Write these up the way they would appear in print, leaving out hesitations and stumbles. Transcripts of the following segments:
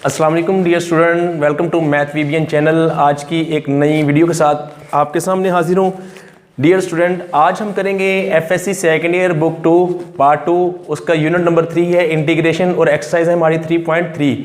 अस्सलाम वालेकुम dear student, welcome to math VBN channel. आज की एक नई वीडियो के साथ आपके सामने हाजिर हूँ। डियर स्टूडेंट, आज हम करेंगे FSc second year book 2 part 2, उसका यूनिट नंबर 3 है इंटीग्रेशन और एक्सरसाइज है हमारी 3.3।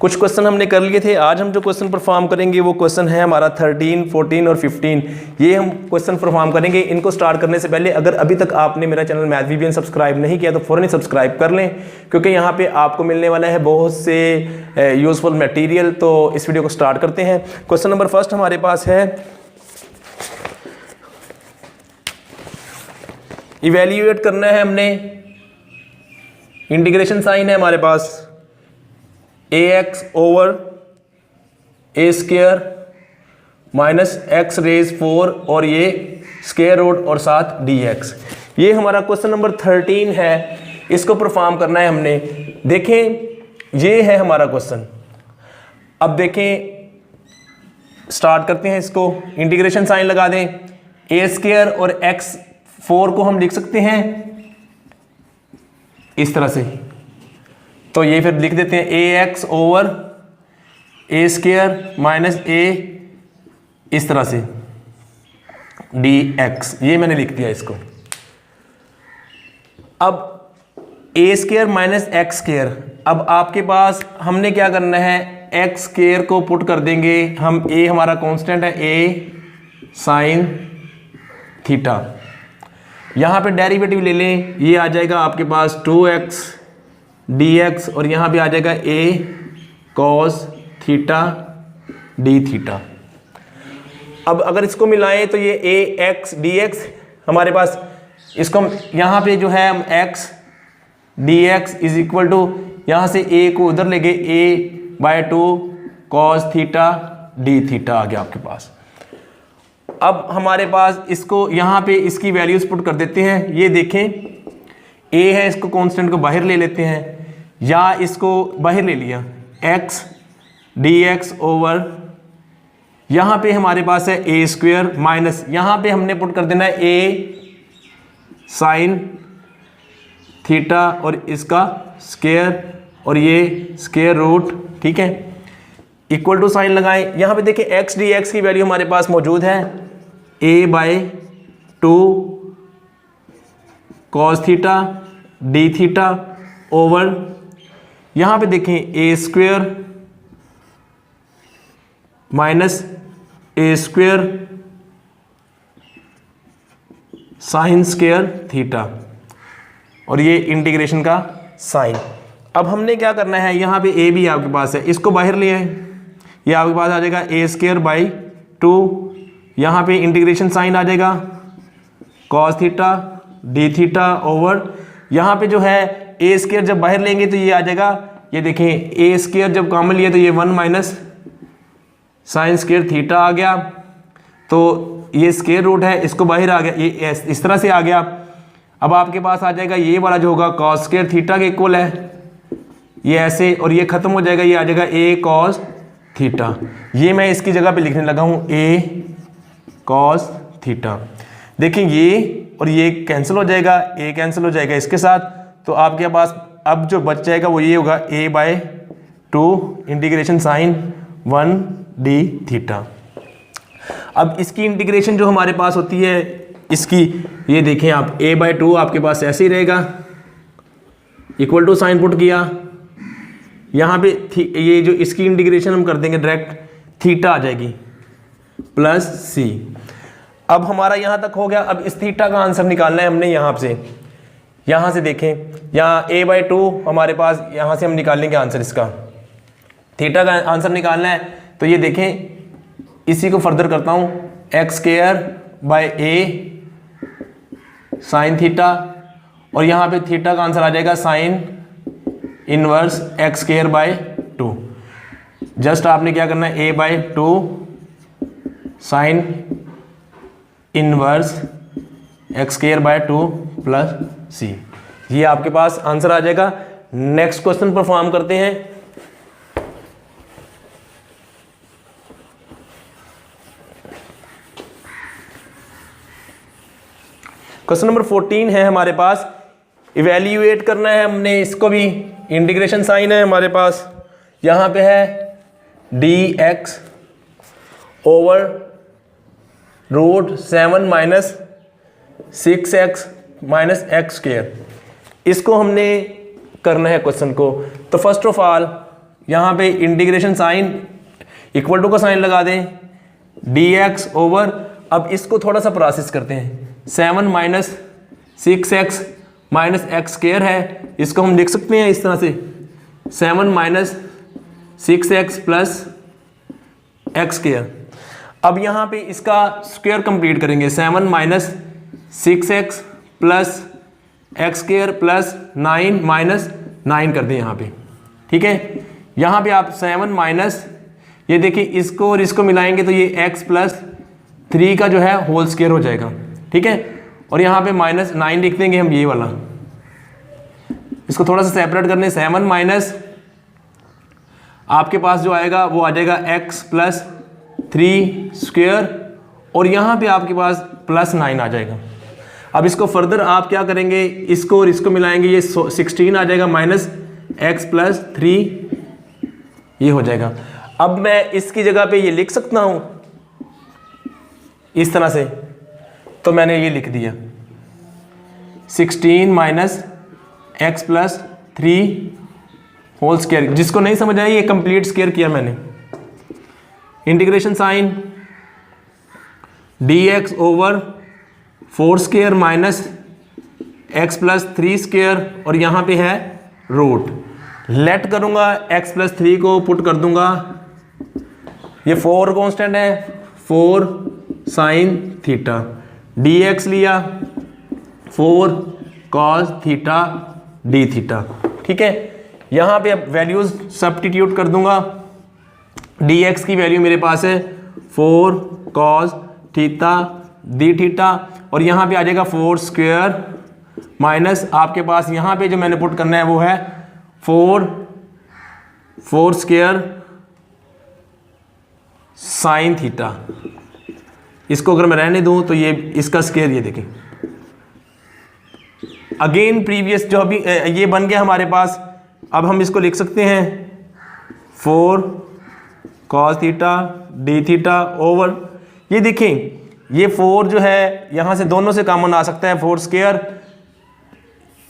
कुछ क्वेश्चन हमने कर लिए थे। आज हम जो क्वेश्चन परफॉर्म करेंगे वो क्वेश्चन है हमारा 13, 14 और 15। ये हम क्वेश्चन परफॉर्म करेंगे। इनको स्टार्ट करने से पहले अगर अभी तक आपने मेरा चैनल मैथ वीबीएन सब्सक्राइब नहीं किया तो फौरन सब्सक्राइब कर लें, क्योंकि यहाँ पे आपको मिलने वाला है बहुत से यूजफुल मटेरियल। तो इस वीडियो को स्टार्ट करते हैं। क्वेश्चन नंबर फर्स्ट हमारे पास है, इवेल्युएट करना है हमने। इंटीग्रेशन साइन है हमारे पास ax over a square minus x raise 4 और ये स्क्वायर रूट और साथ dx। ये हमारा क्वेश्चन नंबर 13 है। इसको परफॉर्म करना है हमने। देखें, ये है हमारा क्वेश्चन। अब देखें, स्टार्ट करते हैं इसको। इंटीग्रेशन साइन लगा दें। a स्क्वायर और x 4 को हम लिख सकते हैं इस तरह से। तो ये फिर लिख देते हैं ax over a square minus a इस तरह से dx। ये मैंने लिख दिया इसको। अब a square minus x square, अब आपके पास हमने क्या करना है, एक्स स्क्वायर को पुट कर देंगे हम। a हमारा कांस्टेंट है, a साइन थीटा। यहाँ पे डेरिवेटिव ले लें, ये आ जाएगा आपके पास 2x dx और यहाँ पे आ जाएगा a cos theta d theta. अब अगर इसको मिलाएं तो ये ax dx हमारे पास, इसको हम यहाँ पे जो है हम x dx is equal to, यहाँ से a को उधर ले गए a/2 cos theta d theta आ गया आपके पास। अब हमारे पास इसको यहाँ पे इसकी वैल्यूज पुट कर देते हैं। ये देखें, a है, इसको कांस्टेंट को बाहर ले लेते हैं या इसको बाहर ले लिया, x dx ओवर, यहाँ पे हमारे पास है a स्क्वायर माइनस, यहाँ पे हमने पुट कर देना है a साइन थीटा और इसका स्क्वायर और ये स्क्वायर रूट, ठीक है, इक्वल टू साइन लगाएं। यहाँ पे देखिए x dx की वैल्यू हमारे पास मौजूद है, a/2 cos theta d theta over, यहाँ पे देखें a square minus a square sine square theta और ये इंटीग्रेशन का साइन। अब हमने क्या करना है, यहाँ पे a भी आपके पास है, इसको बाहर ले आए, ये आपके पास आ जाएगा a स्क्वायर बाई 2, यहाँ पे इंटीग्रेशन साइन आ जाएगा cos theta d theta over, यहाँ पे जो है a स्क्वायर जब बाहर लेंगे तो ये आ जाएगा, ये देखें a स्क्वायर जब कॉमन लिया तो ये 1 माइनस साइन स्क्वायर थीटा आ गया। तो ये स्क्वायर रूट है, इसको बाहर आ गया, ये इस तरह से आ गया। अब आपके पास आ जाएगा ये वाला जो होगा cos स्क्वायर थीटा के इक्वल है, ये ऐसे, और ये खत्म हो जाएगा, ये आ जाएगा a cos थीटा। ये मैं इसकी जगह पे लिखने लगा हूँ a cos थीटा। देखें ये और ये कैंसिल हो जाएगा, a कैंसिल हो जाएगा इसके साथ, तो आपके पास अब जो बच जाएगा वो ये होगा a/2 integration sign 1d theta. अब इसकी इंटीग्रेशन जो हमारे पास होती है इसकी, ये देखें आप, a/2 आपके पास ऐसे ही रहेगा, इक्वल टू साइन पुट किया, यहाँ पे ये जो इसकी इंटीग्रेशन हम कर देंगे डायरेक्ट, थीटा आ जाएगी प्लस c। अब हमारा यहाँ तक हो गया। अब इस थीटा का आंसर निकालना है हमने। यहाँ से देखें, यहाँ a/2 हमारे पास, यहाँ से हम निकाल लेंगे आंसर इसका। थीटा का आंसर निकालना है तो ये देखें, इसी को फर्दर करता हूँ, x square by a sine theta और यहाँ पे थीटा का आंसर आ जाएगा sine inverse x square by 2। Just आपने क्या करना है, a/2 sine inverse x square by 2 plus c। ये आपके पास आंसर आ जाएगा। नेक्स्ट क्वेश्चन परफॉर्म करते हैं। क्वेश्चन नंबर 14 है हमारे पास। इवेल्युएट करना है हमने इसको भी, इंटीग्रेशन साइन है हमारे पास यहाँ पे है dx over root 7 minus 6x minus x square. इसको हमने करना है क्वेश्चन को। तो फर्स्ट ऑफ ऑल यहाँ पे इंटीग्रेशन साइन इक्वल टू का साइन लगा दें, dx ओवर, अब इसको थोड़ा सा प्रोसेस करते हैं, 7 minus 6x minus x square है, इसको हम लिख सकते हैं इस तरह से 7 minus 6x plus x square. अब यहाँ पे इसका स्क्वायर कंप्लीट करेंगे, 7 minus 6x plus x square plus 9 minus 9 कर दें यहाँ पे, ठीक है। यहाँ पे आप 7 माइनस, ये देखिए इसको और इसको मिलाएंगे तो ये x प्लस 3 का जो है होल स्क्वायर हो जाएगा, ठीक है। और यहाँ पे माइनस 9 लिख देंगे हम, ये वाला, इसको थोड़ा सा सेपरेट करने, 7 माइनस आपके पास जो आएगा वो आ जाएगा x प्लस 3 स्क्वायर, और यहाँ पे आपके पास प्लस 9 आ जाएगा। अब इसको फर्दर आप क्या करेंगे, इसको और इसको मिलाएंगे, ये 16 आ जाएगा माइनस x प्लस 3, ये हो जाएगा। अब मैं इसकी जगह पे ये लिख सकता हूँ इस तरह से, तो मैंने ये लिख दिया 16 minus x plus 3 whole square. जिसको नहीं समझ आई, ये कंप्लीट स्क्वायर किया मैंने। Integration sine dx over 4 square minus x plus 3 square, और यहाँ पे है रूट, लेट करूँगा x प्लस 3 को पुट कर दूंगा, ये 4 कांस्टेंट है, 4 साइन थीटा, dx लिया 4 कॉस थीटा डी थीटा, ठीक है। यहाँ पे अब वैल्यूज सब्स्टिट्यूट कर दूंगा, dx की वैल्यू मेरे पास है 4 कॉस थीटा डी थीटा, और यहाँ पे आ जाएगा 4 स्क्वायर माइनस आपके पास यहाँ पे जो मैंने पुट करना है वो है 4 स्क्वायर साइन थीटा। इसको अगर मैं रहने दूं तो ये इसका स्क्वायर, ये देखें अगेन प्रीवियस जो अभी ये बन गया हमारे पास। अब हम इसको लिख सकते हैं 4 cos theta D theta over, ये देखें ये 4 जो है यहाँ से दोनों से कॉमन आ सकता है, 4 स्क्वायर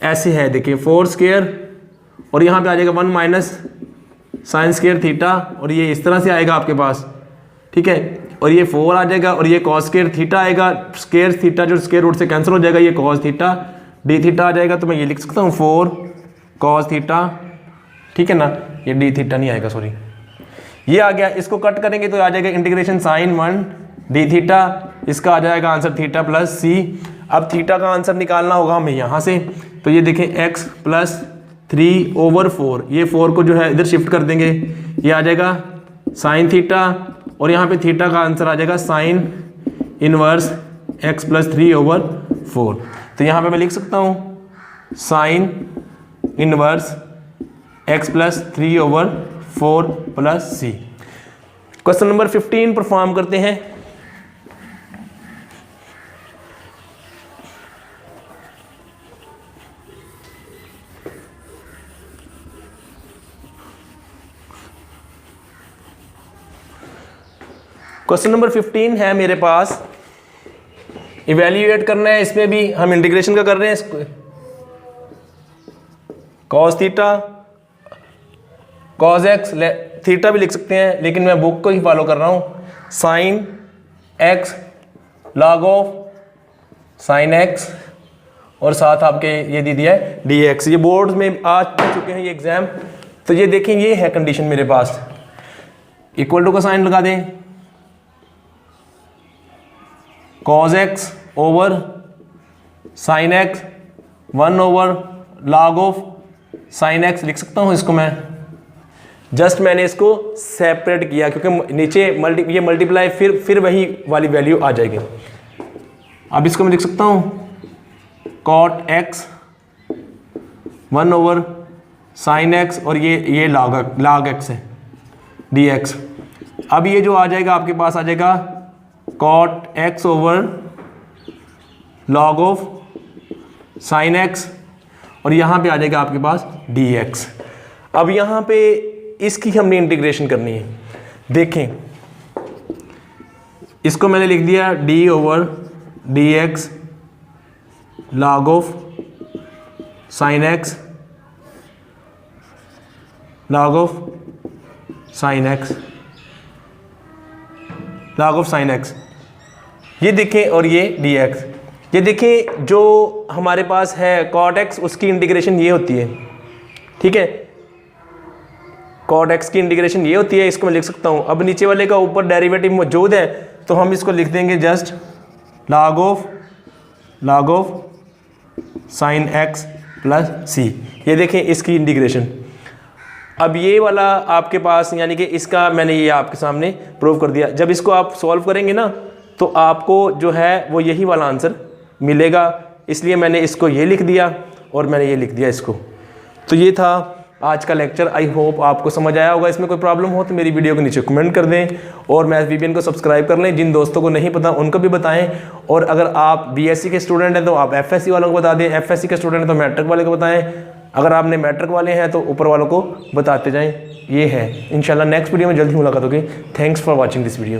ऐसे है, देखिए 4 स्क्वायर, और यहाँ पे आ जाएगा 1 माइनस साइन स्क्वायर थीटा, और ये इस तरह से आएगा आपके पास, ठीक है। और ये 4 आ जाएगा, और ये कॉस स्क्वायर थीटा आएगा, स्क्वायर थीटा जो स्क्वायर रूट से कैंसिल हो जाएगा, ये कॉस थीटा डी थीटा आ जाएगा। तो मैं ये लिख सकता हूँ 4 कॉस थीटा, ठीक है ना, ये डी थीटा नहीं आएगा, सॉरी, ये आ गया। इसको कट करेंगे तो आ जाएगा इंटीग्रेशन साइन 1 डी थीटा, इसका आ जाएगा आंसर थीटा प्लस सी। अब थीटा का आंसर निकालना होगा हमें यहाँ से, तो ये देखें x प्लस 3 ओवर 4, ये 4 को जो है इधर शिफ्ट कर देंगे, ये आ जाएगा साइन थीटा, और यहाँ पे थीटा का आंसर आ जाएगा sine inverse x plus 3 over 4। तो यहाँ पे मैं लिख सकता हूँ sine inverse x plus 3 over 4 plus C. Question number 15 perform करते हैं। क्वेश्चन नंबर 15 है मेरे पास, इवेल्युएट करना है, इसमें भी हम इंटीग्रेशन का कर रहे हैं, cos theta cos x, theta भी लिख सकते हैं लेकिन मैं बुक को ही फॉलो कर रहा हूँ, sine x log of sine x, और साथ आपके ये दे दिया है डी एक्स। ये बोर्ड में आ चुके हैं ये एग्जाम, तो ये देखें ये है कंडीशन मेरे पास, इक्वल टू का साइन लगा दें, cos x over sine x 1 over log of sine x लिख सकता हूँ इसको मैं। जस्ट मैंने इसको सेपरेट किया क्योंकि नीचे ये मल्टीप्लाई फिर वही वाली वैल्यू आ जाएगी। अब इसको मैं लिख सकता हूँ cot x 1 over sine x, और ये लॉग एक्स है डी एक्स। अब ये जो आ जाएगा आपके पास आ जाएगा cot x over log of sine x, और यहाँ पे आ जाएगा आपके पास डी एक्स। अब यहाँ पे इसकी हमने इंटीग्रेशन करनी है। देखें, इसको मैंने लिख दिया d/dx log of sin x log of sin x log of sin x, ये देखें, और ये dx। ये देखें जो हमारे पास है cot x, उसकी इंटीग्रेशन ये होती है, ठीक है, cot x की इंटीग्रेशन ये होती है, इसको मैं लिख सकता हूँ। अब नीचे वाले का ऊपर डेरिवेटिव मौजूद है तो हम इसको लिख देंगे just log of sin x plus c। ये देखें इसकी इंटीग्रेशन। अब ये वाला आपके पास, यानी कि इसका मैंने ये आपके सामने प्रूव कर दिया। जब इसको आप सॉल्व करेंगे ना तो आपको जो है वो यही वाला आंसर मिलेगा, इसलिए मैंने इसको ये लिख दिया और मैंने ये लिख दिया इसको। तो ये था आज का लेक्चर। आई होप आपको समझ आया होगा। इसमें कोई प्रॉब्लम हो तो मेरी वीडियो के नीचे कमेंट कर दें और मैथ VPN को सब्सक्राइब कर लें। जिन दोस्तों को नहीं पता उनको भी बताएं, और अगर आप BSc के स्टूडेंट हैं तो आप FSc वालों को बता दें, FSc के स्टूडेंट हैं तो मैट्रिक वाले को बताएं, अगर आपने मैट्रिक वाले हैं तो ऊपर वालों को बताते जाएँ। ये है, इंशाल्लाह नेक्स्ट वीडियो में जल्दी मुलाकात होगी। Thanks for watching this video.